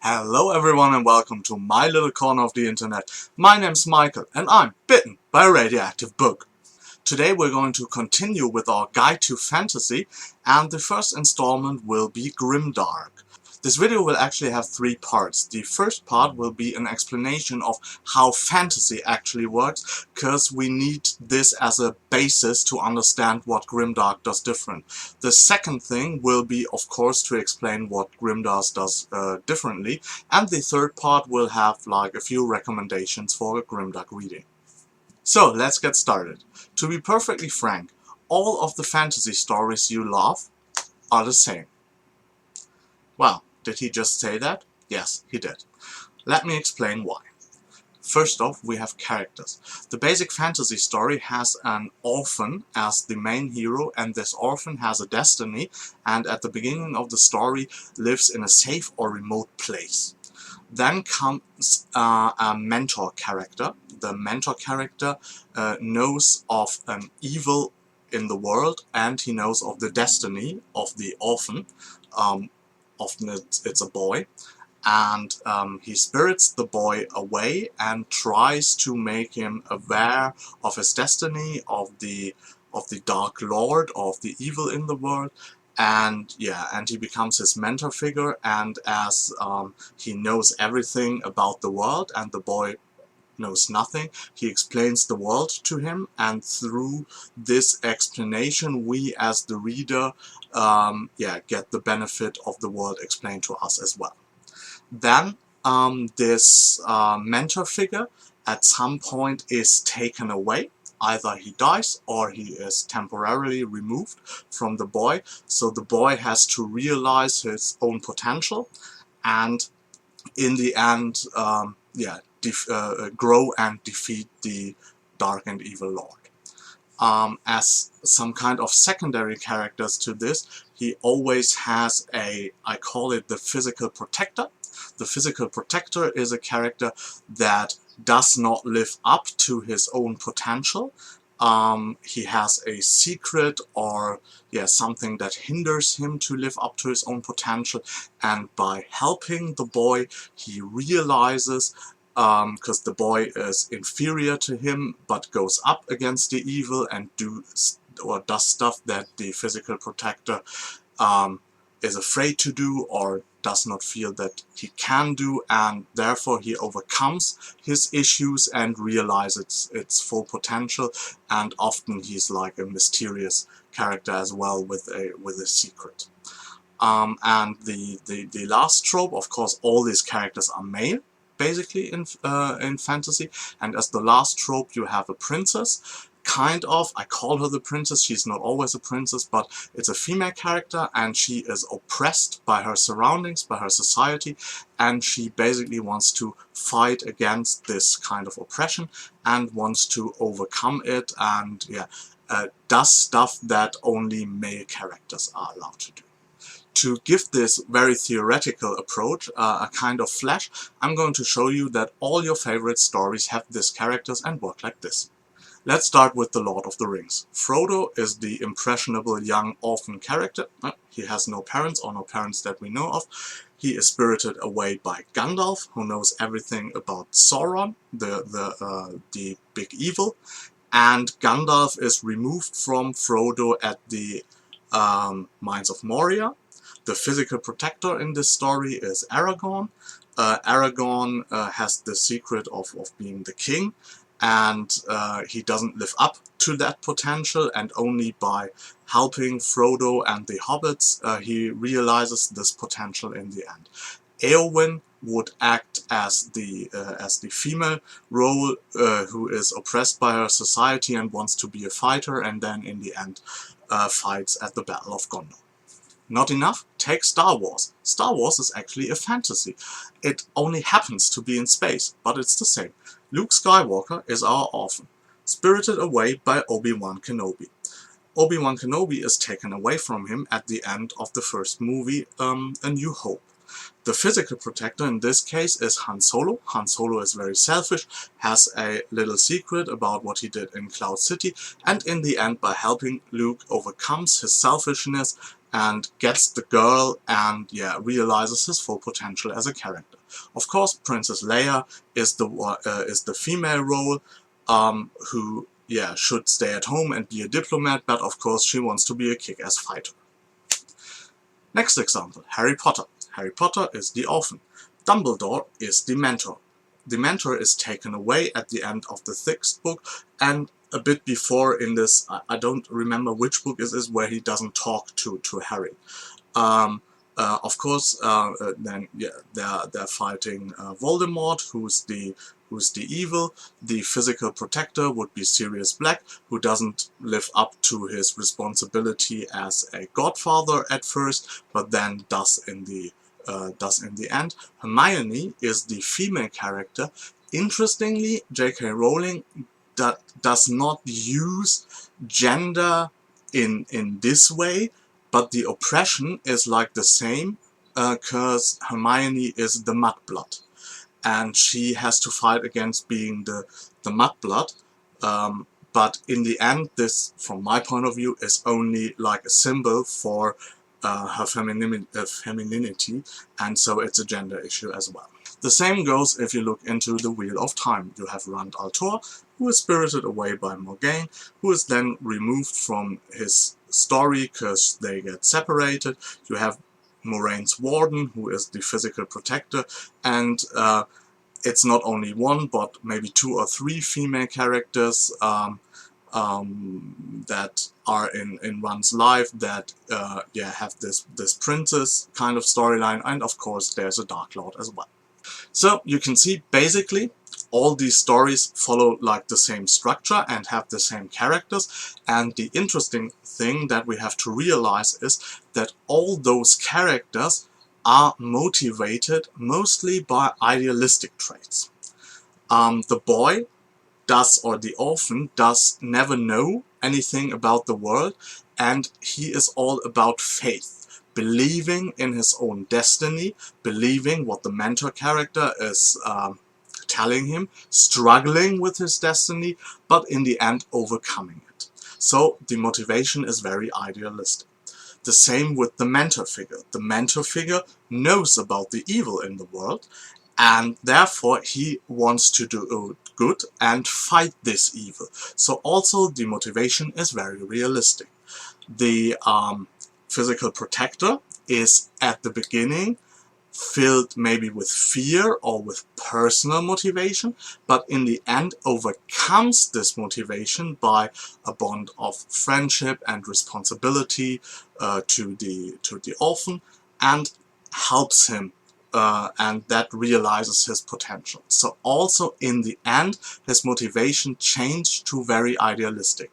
Hello everyone and welcome to my little corner of the internet. My name's Michael and I'm bitten by a radioactive bug. Today we're going to continue with our guide to fantasy, and the first installment will be Grimdark. This video will actually have three parts. The first part will be an explanation of how fantasy actually works, because we need this as a basis to understand what Grimdark does different. The second thing will be, of course, to explain what Grimdark does differently, and the third part will have like a few recommendations for a Grimdark reading. So let's get started. To be perfectly frank, all of the fantasy stories you love are the same. Well, did he just say that? Yes, he did. Let me explain why. First off, we have characters. The basic fantasy story has an orphan as the main hero, and this orphan has a destiny, and at the beginning of the story lives in a safe or remote place. Then comes a mentor character. The mentor character knows of an evil in the world, and he knows of the destiny of the orphan. Often it's a boy, and he spirits the boy away and tries to make him aware of his destiny, of the Dark Lord, of the evil in the world. And yeah, and he becomes his mentor figure, and as he knows everything about the world and the boy knows nothing, he explains the world to him, and through this explanation we as the reader get the benefit of the world explained to us as well. Then this mentor figure at some point is taken away. Either he dies or he is temporarily removed from the boy, so the boy has to realize his own potential and in the end grow and defeat the dark and evil lord. As some kind of secondary characters to this, he always has I call it the physical protector. The physical protector is a character that does not live up to his own potential. He has a secret or something that hinders him to live up to his own potential, and by helping the boy he realizes, because the boy is inferior to him but goes up against the evil and does stuff that the physical protector is afraid to do or does not feel that he can do, and therefore he overcomes his issues and realizes its full potential, and often he's like a mysterious character as well with a secret. And the last trope, of course, all these characters are male basically in fantasy, and as the last trope you have a princess. Kind of, I call her the princess, she's not always a princess, but it's a female character and she is oppressed by her surroundings, by her society, and she basically wants to fight against this kind of oppression and wants to overcome it, and does stuff that only male characters are allowed to do. To give this very theoretical approach a kind of flash, I'm going to show you that all your favorite stories have these characters and work like this. Let's start with The Lord of the Rings. Frodo is the impressionable young orphan character. He has no parents, or no parents that we know of. He is spirited away by Gandalf, who knows everything about Sauron, the big evil. And Gandalf is removed from Frodo at the Mines of Moria. The physical protector in this story is Aragorn. Aragorn has the secret of being the king, and he doesn't live up to that potential, and only by helping Frodo and the hobbits he realizes this potential in the end. Eowyn would act as the female role who is oppressed by her society and wants to be a fighter, and then in the end fights at the Battle of Gondor. Not enough? Take Star Wars. Star Wars is actually a fantasy. It only happens to be in space, but it's the same. Luke Skywalker is our orphan, spirited away by Obi-Wan Kenobi. Obi-Wan Kenobi is taken away from him at the end of the first movie, A New Hope. The physical protector in this case is Han Solo. Han Solo is very selfish, has a little secret about what he did in Cloud City, and in the end, by helping Luke, overcomes his selfishness and gets the girl and realizes his full potential as a character. Of course, Princess Leia is the female role, who should stay at home and be a diplomat, but of course she wants to be a kick-ass fighter. Next example, Harry Potter. Harry Potter is the orphan. Dumbledore is the mentor. The mentor is taken away at the end of the 6th book, and a bit before in this, I don't remember which book it is, where he doesn't talk to Harry. Of course, then they're fighting Voldemort, who's the evil. The physical protector would be Sirius Black, who doesn't live up to his responsibility as a godfather at first, but then does in the end. Hermione is the female character. Interestingly, J.K. Rowling does not use gender in this way, but the oppression is like the same, because Hermione is the mudblood, and she has to fight against being the mudblood. But in the end, this, from my point of view, is only like a symbol for her femininity, and so it's a gender issue as well. The same goes if you look into the Wheel of Time. You have Rand al'Tor, who is spirited away by Morgane, who is then removed from his story because they get separated. You have Moraine's warden, who is the physical protector, and it's not only one, but maybe 2 or 3 female characters that are in one's life that have this princess kind of storyline, and of course there's a Dark Lord as well. So you can see basically all these stories follow like the same structure and have the same characters, and the interesting thing that we have to realize is that all those characters are motivated mostly by idealistic traits. The boy does, or the orphan does, never know anything about the world, and he is all about faith. Believing in his own destiny, believing what the mentor character is telling him, struggling with his destiny, but in the end overcoming it. So the motivation is very idealistic. The same with the mentor figure. The mentor figure knows about the evil in the world, and therefore he wants to do good and fight this evil. So also the motivation is very realistic. The physical protector is at the beginning filled maybe with fear or with personal motivation, but in the end overcomes this motivation by a bond of friendship and responsibility to the orphan, and helps him, and that realizes his potential. So also in the end his motivation changed to very idealistic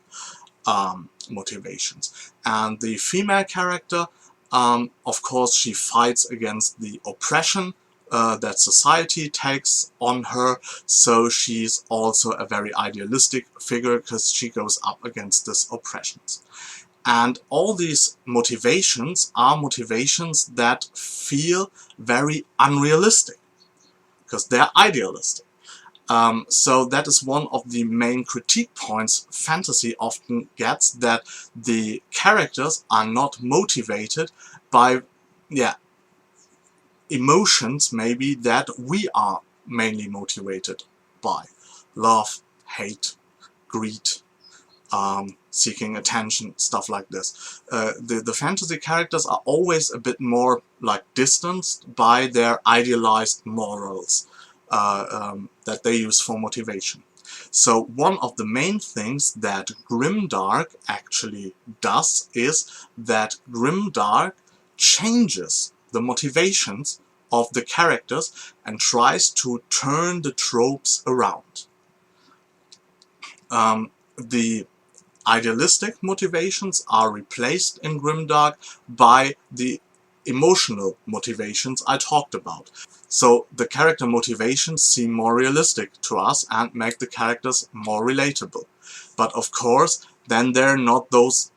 motivations. And the female character, of course, she fights against the oppression that society takes on her, so she's also a very idealistic figure because she goes up against these oppressions. And all these motivations are motivations that feel very unrealistic because they're idealistic. So that is one of the main critique points fantasy often gets, that the characters are not motivated by emotions maybe that we are mainly motivated by. Love, hate, greed, seeking attention, stuff like this. The fantasy characters are always a bit more like distanced by their idealized morals that they use for motivation. So one of the main things that Grimdark actually does is that Grimdark changes the motivations of the characters and tries to turn the tropes around. The idealistic motivations are replaced in Grimdark by the emotional motivations I talked about. So the character motivations seem more realistic to us and make the characters more relatable. But of course, then they're not those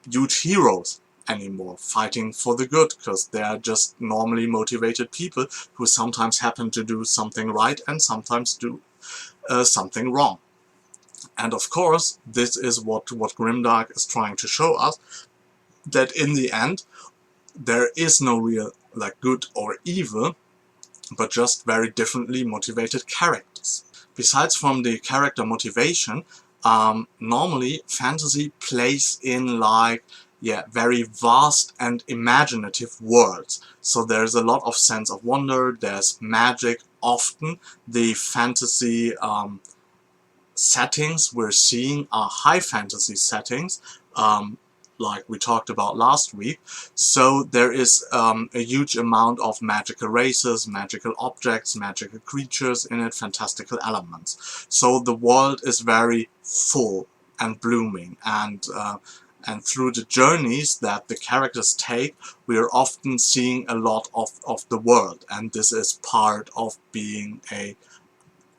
huge heroes anymore, fighting for the good, because they are just normally motivated people who sometimes happen to do something right and sometimes do something wrong. And of course, this is what Grimdark is trying to show us, that in the end there is no real like good or evil, but just very differently motivated characters. Besides from the character motivation, normally fantasy plays in like very vast and imaginative worlds. So there's a lot of sense of wonder, there's magic. Often the fantasy settings we're seeing are high fantasy settings, like we talked about last week. So there is a huge amount of magical races, magical objects, magical creatures in it, fantastical elements. So the world is very full and blooming, and through the journeys that the characters take, we are often seeing a lot of the world, and this is part of being a,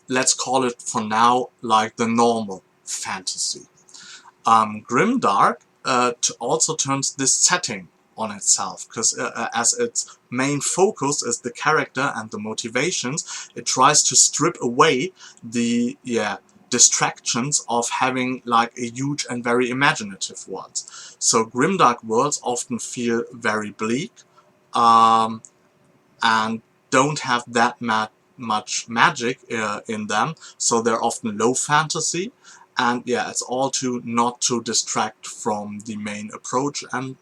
let's call it for now, like the normal fantasy. Grimdark also turns this setting on itself, because as its main focus is the character and the motivations, it tries to strip away the distractions of having like a huge and very imaginative world. So Grimdark worlds often feel very bleak, and don't have that much magic in them, so they're often low fantasy, and it's all not to distract from the main approach, and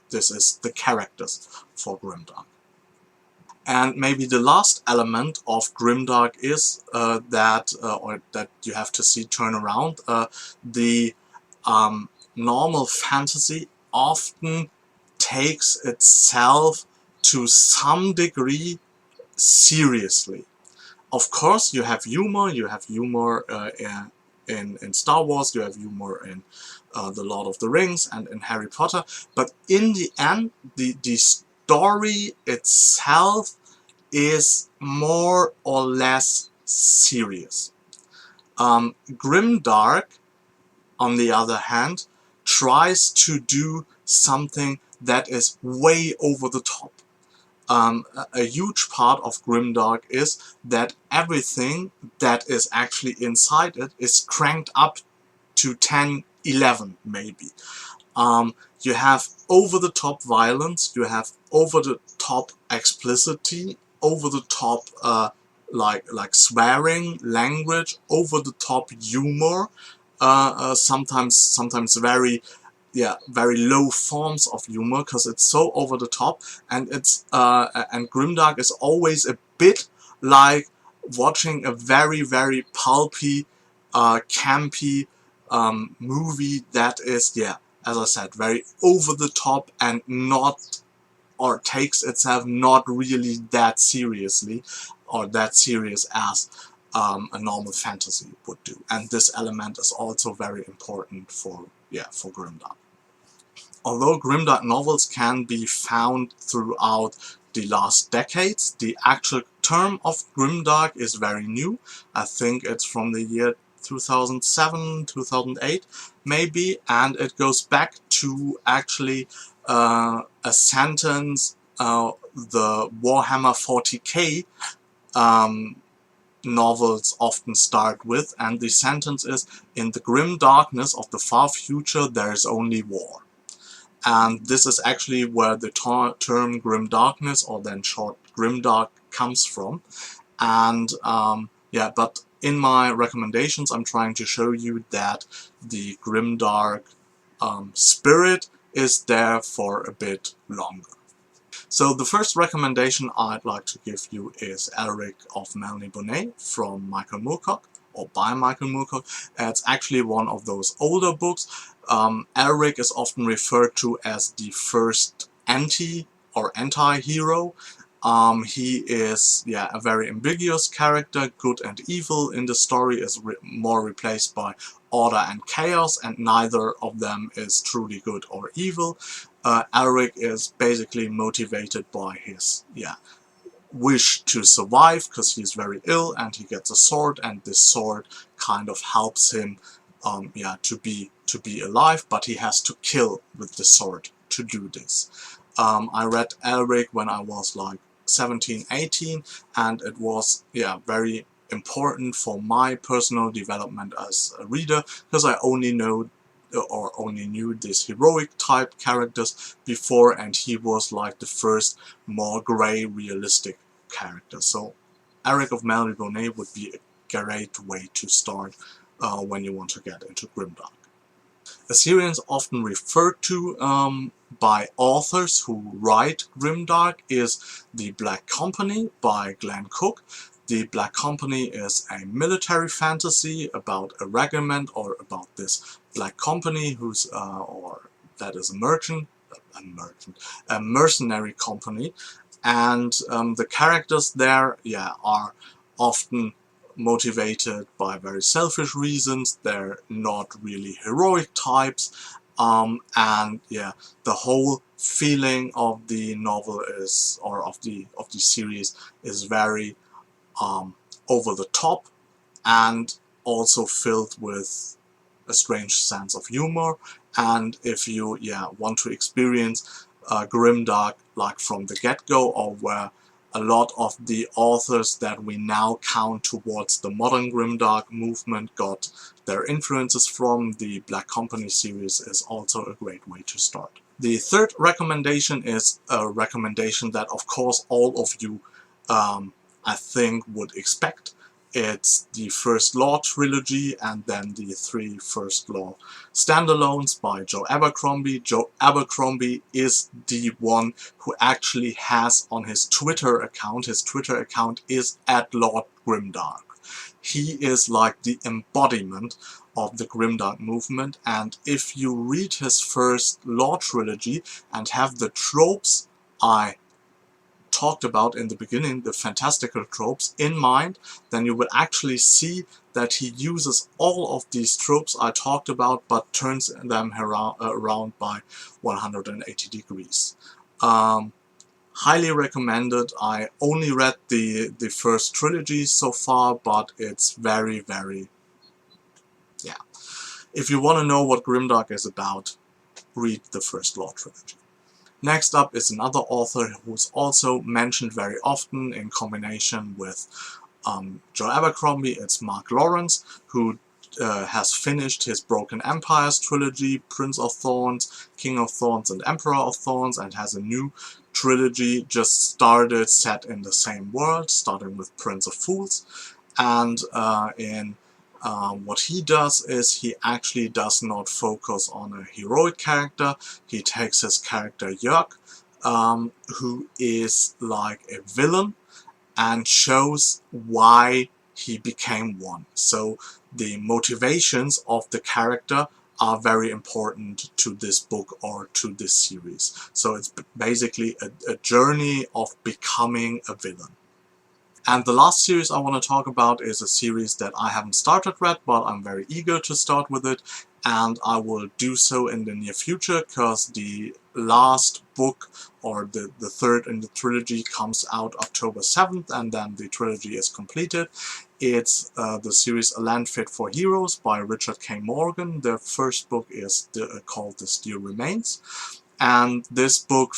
this is the characters for Grimdark. And maybe the last element of Grimdark is that you have to see turn around. The normal fantasy often takes itself to some degree seriously. Of course, you have humor in Star Wars, you have humor in The Lord of the Rings and in Harry Potter, but in the end, the story itself is more or less serious. Grimdark, on the other hand, tries to do something that is way over the top. A huge part of Grimdark is that everything that is actually inside it is cranked up to 10, 11 maybe. You have over-the-top violence, you have over-the-top explicitity, over-the-top like swearing, language, over-the-top humor, sometimes very low forms of humor, because it's so over the top, and and Grimdark is always a bit like watching a very pulpy, campy movie that is, as I said, very over the top and not, or takes itself not really that seriously or that serious as a normal fantasy would do. And this element is also very important for Grimdark. Although Grimdark novels can be found throughout the last decades, the actual term of Grimdark is very new. I think it's from the year 2007, 2008 maybe, and it goes back to actually a sentence the Warhammer 40k novels often start with, and the sentence is, "In the grim darkness of the far future there is only war." And this is actually where the term grim darkness, or then short Grimdark, comes from. And but in my recommendations I'm trying to show you that the Grimdark spirit is there for a bit longer. So the first recommendation I'd like to give you is Elric of Melanie Bonnet from Michael Moorcock, or by Michael Moorcock. It's actually one of those older books. Elric is often referred to as the first anti-hero. He is a very ambiguous character. Good and evil in the story is more replaced by order and chaos, and neither of them is truly good or evil. Elric is basically motivated by his wish to survive, because he's very ill and he gets a sword, and this sword kind of helps him to be alive, but he has to kill with the sword to do this. I read Elric when I was like 17, 18, and it was very important for my personal development as a reader, because I only or only knew these heroic type characters before, and he was like the first more grey realistic character. So Eric of Melody Bonnet would be a great way to start when you want to get into Grimdark. A series often referred to by authors who write Grimdark is The Black Company by Glenn Cook. The Black Company is a military fantasy about a regiment, or about this Black Company who's or that is a mercenary company, and the characters there, are often motivated by very selfish reasons. They're not really heroic types, and the whole feeling of the novel is, or of the series, is very over the top, and also filled with a strange sense of humor. And if you want to experience Grimdark like from the get-go, or where a lot of the authors that we now count towards the modern Grimdark movement got their influences from, the Black Company series is also a great way to start. The third recommendation is a recommendation that of course all of you I think would expect. It's the First Law trilogy, and then the 3 First Law standalones by Joe Abercrombie. Joe Abercrombie is the one who actually has on his Twitter account is @LordGrimdark. He is like the embodiment of the Grimdark movement, and if you read his First Law trilogy and have the tropes I talked about in the beginning, the fantastical tropes, in mind, then you will actually see that he uses all of these tropes I talked about, but turns them around by 180 degrees. Highly recommended. I only read the first trilogy so far, but it's very, very, If you want to know what Grimdark is about, read the First Law trilogy. Next up is another author who's also mentioned very often in combination with Joe Abercrombie. It's Mark Lawrence, who has finished his Broken Empires trilogy, Prince of Thorns, King of Thorns, and Emperor of Thorns, and has a new trilogy just started set in the same world, starting with Prince of Fools. And what he does is he actually does not focus on a heroic character. He takes his character Jörg, who is like a villain, and shows why he became one. So the motivations of the character are very important to this book or to this series. So it's basically a journey of becoming a villain. And the last series I want to talk about is a series that I haven't started yet, but I'm very eager to start with it, and I will do so in the near future, because the last book, or the third in the trilogy, comes out October 7th, and then the trilogy is completed. It's the series A Landfit for Heroes by Richard K. Morgan. The first book is called The Steel Remains. And this book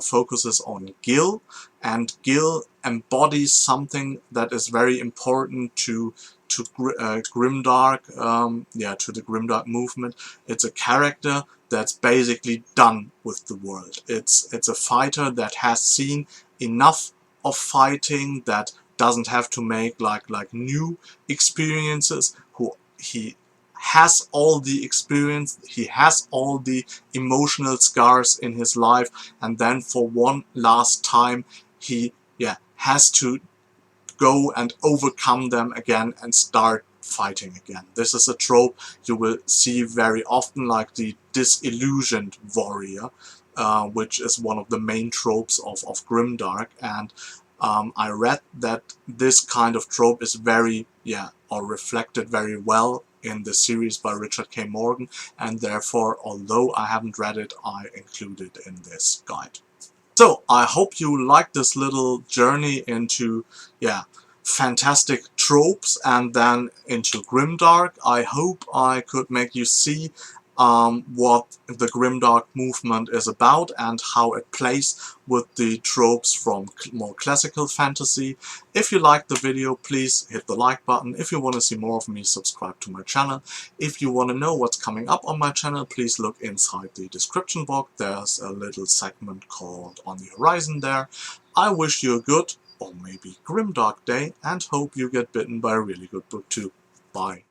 focuses on Gil, and Gil embodies something that is very important to Grimdark, to the Grimdark movement. It's a character that's basically done with the world. It's a fighter that has seen enough of fighting, that doesn't have to make like new experiences. He has all the experience, he has all the emotional scars in his life, and then for one last time he has to go and overcome them again and start fighting again. This is a trope you will see very often, like the disillusioned warrior, which is one of the main tropes of Grimdark. And I read that this kind of trope is very, or reflected very well in the series by Richard K. Morgan, and therefore, although I haven't read it, I include it in this guide. So, I hope you liked this little journey into, fantastic tropes and then into Grimdark. I hope I could make you see what the Grimdark movement is about and how it plays with the tropes from more classical fantasy. If you liked the video, please hit the like button. If you want to see more of me, subscribe to my channel. If you want to know what's coming up on my channel, please look inside the description box. There's a little segment called On the Horizon there. I wish you a good, or maybe grimdark day, and hope you get bitten by a really good book too. Bye.